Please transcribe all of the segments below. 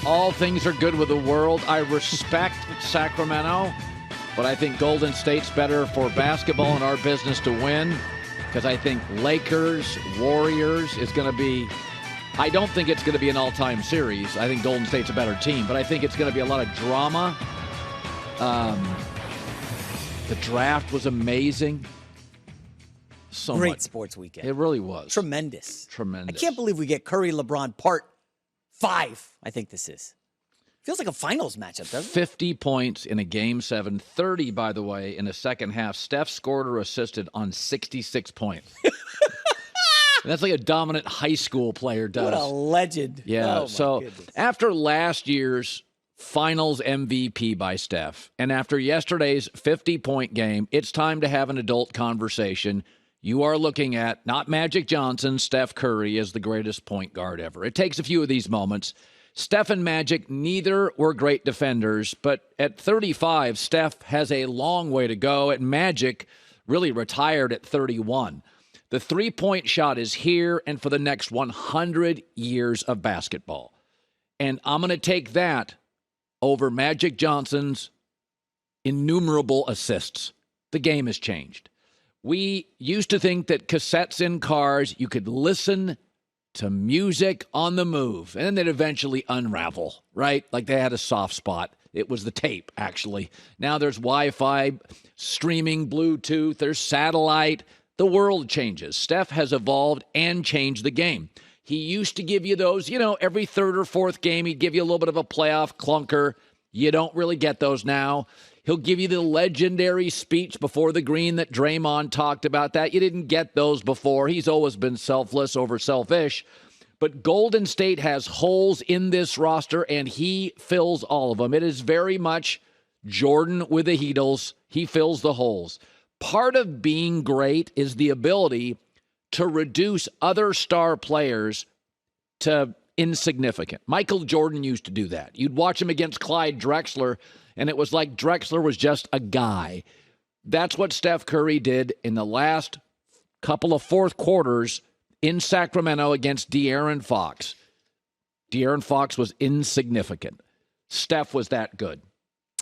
all things are good with the world. I respect Sacramento, but I think Golden State's better for basketball and our business to win, because I think Lakers, Warriors is going to be, I don't think it's going to be an all-time series. I think Golden State's a better team, but I think it's going to be a lot of drama. The draft was amazing. So Great much. sports weekend. It really was. Tremendous. I can't believe we get Curry-LeBron part 5, I think this is. Feels like a finals matchup, doesn't it? 50 points in a Game 7, 30, by the way, in the second half. Steph scored or assisted on 66 points. That's like a dominant high school player does. What a legend. Yeah, Oh, so goodness. after last year's finals MVP by Steph, and after yesterday's 50-point game, it's time to have an adult conversation. You are looking at not Magic Johnson, Steph Curry is the greatest point guard ever. It takes a few of these moments. Steph and Magic, neither were great defenders, but at 35, Steph has a long way to go, and Magic really retired at 31. The three-point shot is here and for the next 100 years of basketball. And I'm going to take that over Magic Johnson's innumerable assists. The game has changed. We used to think that cassettes in cars, you could listen to music on the move, and then they'd eventually unravel, right? Like they had a soft spot. It was the tape, actually. Now there's Wi-Fi, streaming, Bluetooth, there's satellite. The world changes. Steph has evolved and changed the game. He used to give you those, every third or fourth game, he'd give you a little bit of a playoff clunker. You don't really get those now. He'll give you the legendary speech before the green that Draymond talked about that. You didn't get those before. He's always been selfless over selfish. But Golden State has holes in this roster, and he fills all of them. It is very much Jordan with the Heatles. He fills the holes. Part of being great is the ability to reduce other star players to insignificant. Michael Jordan used to do that. You'd watch him against Clyde Drexler, and it was like Drexler was just a guy. That's what Steph Curry did in the last couple of fourth quarters in Sacramento against De'Aaron Fox. De'Aaron Fox was insignificant. Steph was that good.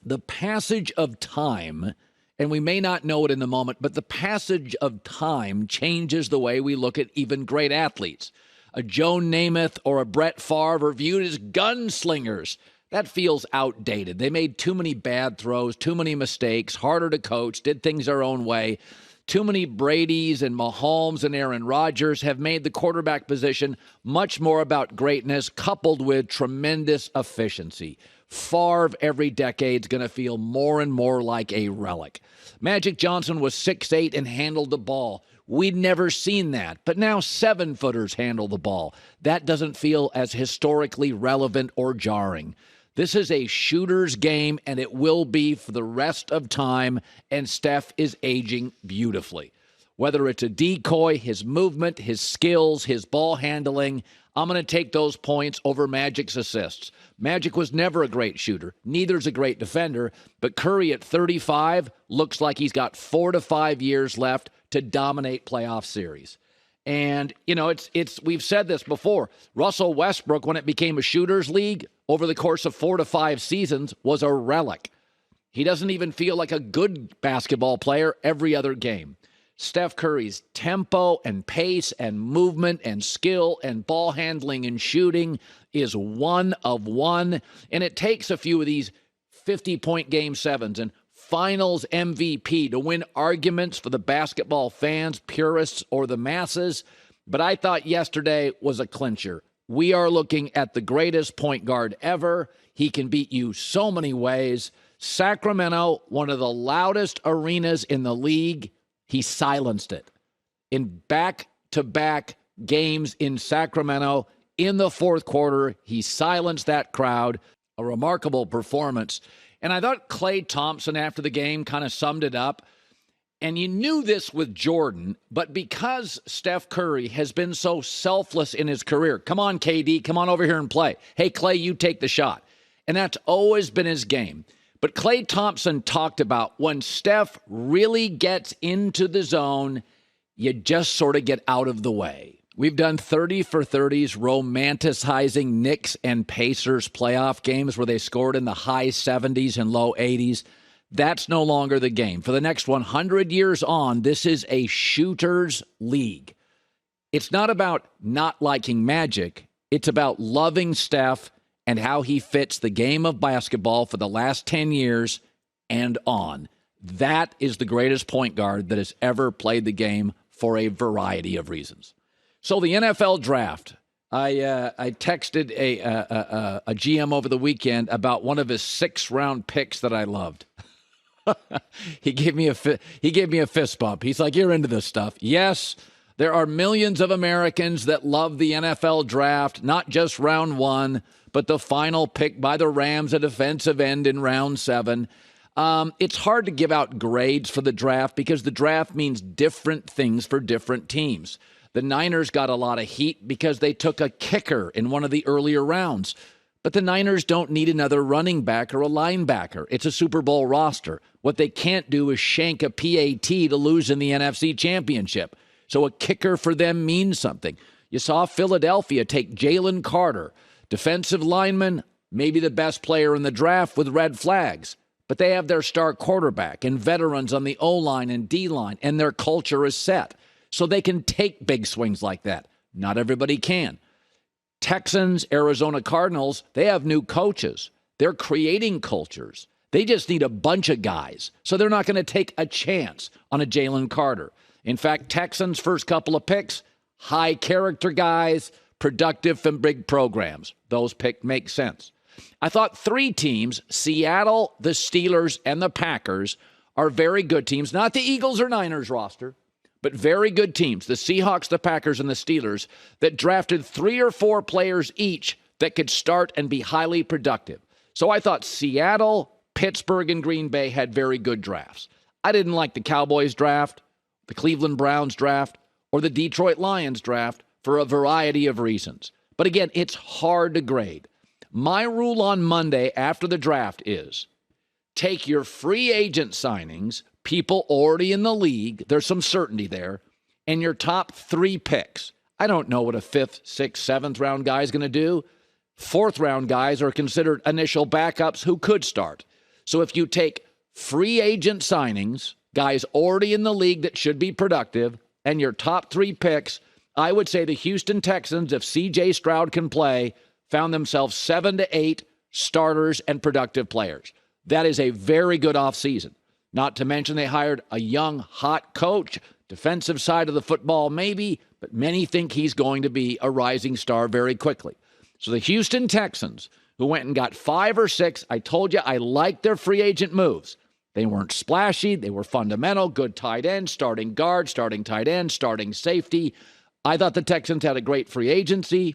The passage of time, and we may not know it in the moment, but the passage of time changes the way we look at even great athletes. A Joe Namath or a Brett Favre are viewed as gunslingers. That feels outdated. They made too many bad throws, too many mistakes, harder to coach, did things their own way. Too many Bradys and Mahomes and Aaron Rodgers have made the quarterback position much more about greatness coupled with tremendous efficiency. Favre every decade is going to feel more and more like a relic. Magic Johnson was 6'8" and handled the ball. We'd never seen that, but now 7-footers handle the ball. That doesn't feel as historically relevant or jarring. This is a shooter's game, and it will be for the rest of time, and Steph is aging beautifully. Whether it's a decoy, his movement, his skills, his ball handling, I'm going to take those points over Magic's assists. Magic was never a great shooter. Neither's a great defender, but Curry at 35 looks like he's got 4 to 5 years left to dominate playoff series. And, we've said this before. Russell Westbrook, when it became a shooter's league over the course of 4 to 5 seasons, was a relic. He doesn't even feel like a good basketball player every other game. Steph Curry's tempo and pace and movement and skill and ball handling and shooting is one of one. And it takes a few of these 50-point game sevens and finals MVP to win arguments for the basketball fans, purists, or the masses. But I thought yesterday was a clincher. We are looking at the greatest point guard ever. He can beat you so many ways. Sacramento, one of the loudest arenas in the league, he silenced it. In back-to-back games in Sacramento, in the fourth quarter, he silenced that crowd. A remarkable performance. And I thought Klay Thompson after the game kind of summed it up. And you knew this with Jordan, but because Steph Curry has been so selfless in his career, come on, KD, come on over here and play. Hey, Klay, you take the shot. And that's always been his game. But Klay Thompson talked about when Steph really gets into the zone, you just sort of get out of the way. We've done 30 for 30s romanticizing Knicks and Pacers playoff games where they scored in the high 70s and low 80s. That's no longer the game. For the next 100 years on, this is a shooter's league. It's not about not liking Magic. It's about loving Steph and how he fits the game of basketball for the last 10 years and on. That is the greatest point guard that has ever played the game for a variety of reasons. So the NFL draft, I texted a GM over the weekend about one of his 6th-round picks that I loved. He gave me a fist bump. He's like, "You're into this stuff." Yes, there are millions of Americans that love the NFL draft, not just round 1, but the final pick by the Rams, a defensive end in round 7. It's hard to give out grades for the draft because the draft means different things for different teams. The Niners got a lot of heat because they took a kicker in one of the earlier rounds. But the Niners don't need another running back or a linebacker. It's a Super Bowl roster. What they can't do is shank a PAT to lose in the NFC Championship. So a kicker for them means something. You saw Philadelphia take Jalen Carter, defensive lineman, maybe the best player in the draft with red flags. But they have their star quarterback and veterans on the O-line and D-line, and their culture is set. So they can take big swings like that. Not everybody can. Texans, Arizona Cardinals, they have new coaches. They're creating cultures. They just need a bunch of guys. So they're not going to take a chance on a Jalen Carter. In fact, Texans' first couple of picks, high character guys, productive from big programs. Those picks make sense. I thought 3 teams, Seattle, the Steelers, and the Packers, are very good teams. Not the Eagles or Niners roster, but very good teams. The Seahawks, the Packers, and the Steelers that drafted 3 or 4 players each that could start and be highly productive. So I thought Seattle, Pittsburgh, and Green Bay had very good drafts. I didn't like the Cowboys draft, the Cleveland Browns draft, or the Detroit Lions draft for a variety of reasons. But again, it's hard to grade. My rule on Monday after the draft is take your free agent signings, people already in the league, there's some certainty there, and your top 3 picks. I don't know what a 5th, 6th, 7th round guy is going to do. 4th round guys are considered initial backups who could start. So if you take free agent signings, guys already in the league that should be productive, and your top 3 picks, I would say the Houston Texans, if C.J. Stroud can play, found themselves 7 to 8 starters and productive players. That is a very good offseason. Not to mention they hired a young, hot coach, defensive side of the football maybe, but many think he's going to be a rising star very quickly. So the Houston Texans, who went and got 5 or 6, I told you I liked their free agent moves. They weren't splashy. They were fundamental, good tight end, starting guard, starting tight end, starting safety. I thought the Texans had a great free agency.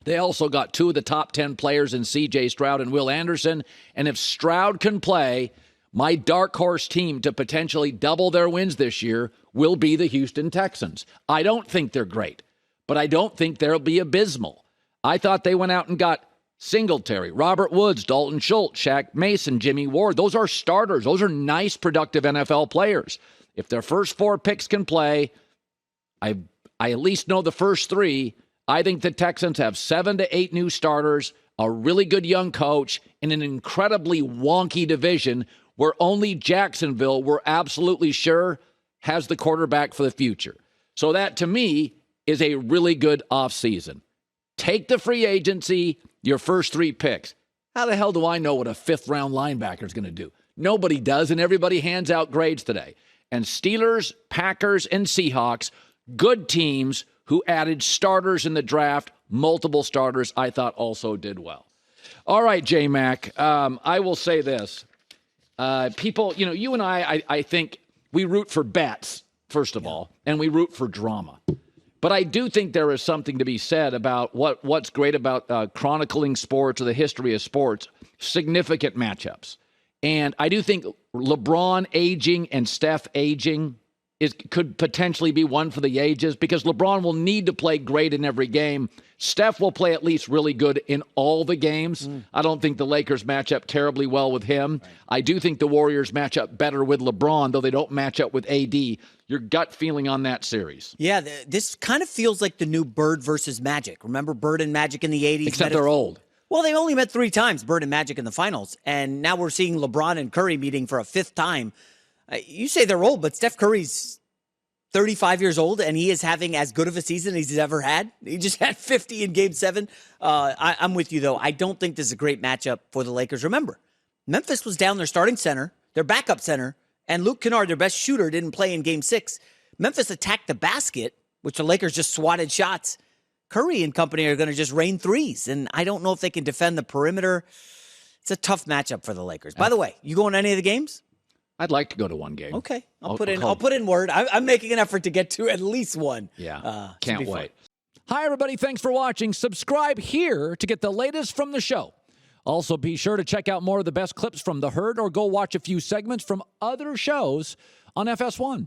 They also got 2 of the top 10 players in C.J. Stroud and Will Anderson. And if Stroud can play, my dark horse team to potentially double their wins this year will be the Houston Texans. I don't think they're great, but I don't think they'll be abysmal. I thought they went out and got Singletary, Robert Woods, Dalton Schultz, Shaq Mason, Jimmy Ward. Those are starters. Those are nice, productive NFL players. If their first 4 picks can play, I at least know the first 3. I think the Texans have 7 to 8 new starters, a really good young coach, in an incredibly wonky division where only Jacksonville, we're absolutely sure, has the quarterback for the future. So that, to me, is a really good offseason. Take the free agency, your first 3 picks. How the hell do I know what a 5th-round linebacker is going to do? Nobody does, and everybody hands out grades today. And Steelers, Packers, and Seahawks, good teams who added starters in the draft, multiple starters, I thought also did well. All right, J-Mac, I will say this. People, you and I think we root for bets, first of all, and we root for drama. But I do think there is something to be said about what's great about chronicling sports or the history of sports, significant matchups. And I do think LeBron aging and Steph aging could potentially be one for the ages because LeBron will need to play great in every game. Steph will play at least really good in all the games. I don't think the Lakers match up terribly well with him. Right. I do think the Warriors match up better with LeBron, though they don't match up with AD. Your gut feeling on that series? Yeah, this kind of feels like the new Bird versus Magic. Remember Bird and Magic in the 80s? Except they're old. Well, they only met 3 times, Bird and Magic in the finals. And now we're seeing LeBron and Curry meeting for a 5th time. You say they're old, but Steph Curry's 35 years old, and he is having as good of a season as he's ever had. He just had 50 in Game 7. I'm with you, though. I don't think this is a great matchup for the Lakers. Remember, Memphis was down their starting center, their backup center, and Luke Kennard, their best shooter, didn't play in Game 6. Memphis attacked the basket, which the Lakers just swatted shots. Curry and company are going to just rain threes, and I don't know if they can defend the perimeter. It's a tough matchup for the Lakers. By the way, you going to any of the games? I'd like to go to one game. Okay, I'll put in word. I'm making an effort to get to at least one. Yeah, can't wait. Hi, everybody. Thanks for watching. Subscribe here to get the latest from the show. Also, be sure to check out more of the best clips from The Herd or go watch a few segments from other shows on FS1.